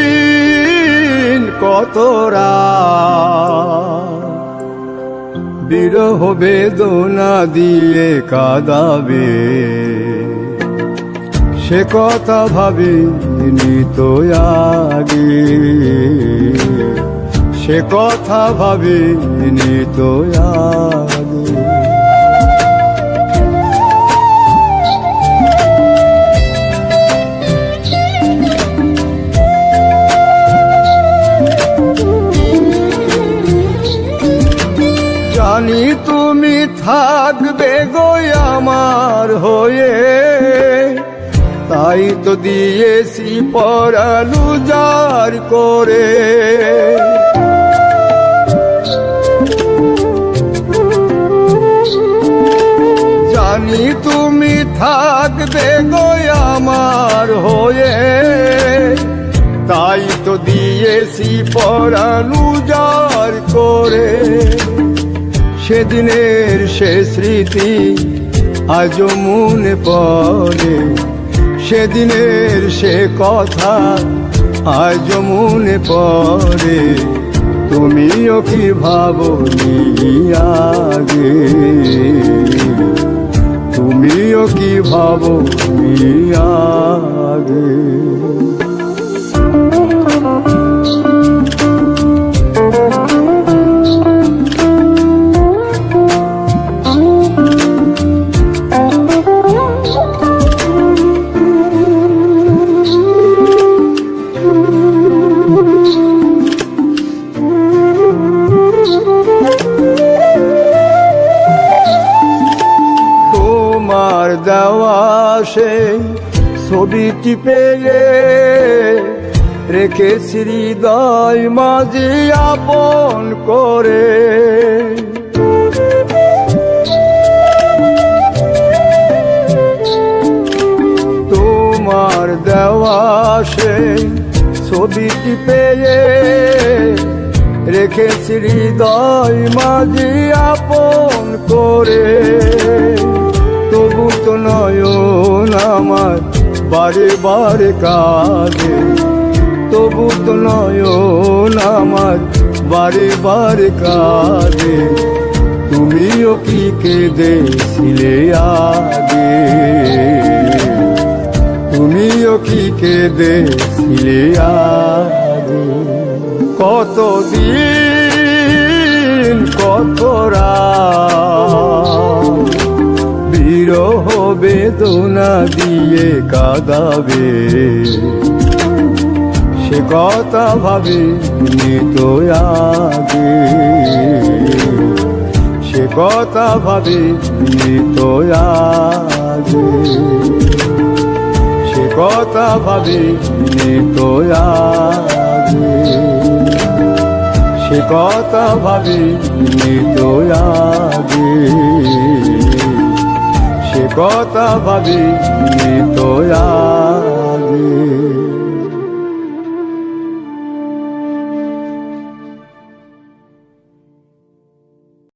দিন কত রাত বিরহ বেদনা দিয়ে কাঁদাবে, সে কথা ভাবিনি তো আগে, সে কথা ভাবিনি তো আগে। জানি তুমি থাকবে গো আমার হয়ে, তাই তো দিয়েছি পরাণ উজাড় করে। জানি তুমি থাকবে গো আমার হয়ে, তাই তো দিয়েছি পরাণ উজাড় করে। সেদিনের সে স্মৃতি আজও মনে পড়ে, সেদিনের সে কথা আজও মনে পড়ে। তুমিও কি ভাবনি আগে, তুমিও কি ভাবনি আগে। দেওয়া সেই ছবিটি পেয়ে রেখেছি হৃদয় মাঝে আপন করে। তোমার দেওয়া সেই ছবিটি পেয়ে রেখেছি হৃদয় মাঝে আপন করে। তবু তো নয়ন আমার বারে বারে কাঁদে, তবু তো নয়ন আমার বারে বারে কাঁদে। তুমিও কি কেঁদেছিলে আগে, তুমিও কি কেঁদেছিলে আগে। কতদিন কত রাত বিরহ বেদনা দিয়ে কাঁদাবে, সে কথা ভাবিনি তো আগে, সে কথা ভাবিনি তো আগে, সে কথা ভাবিনি তো আগে, সে কথা ভাবিনি তো আগে, সে কথা ভাবিনি তো আগে।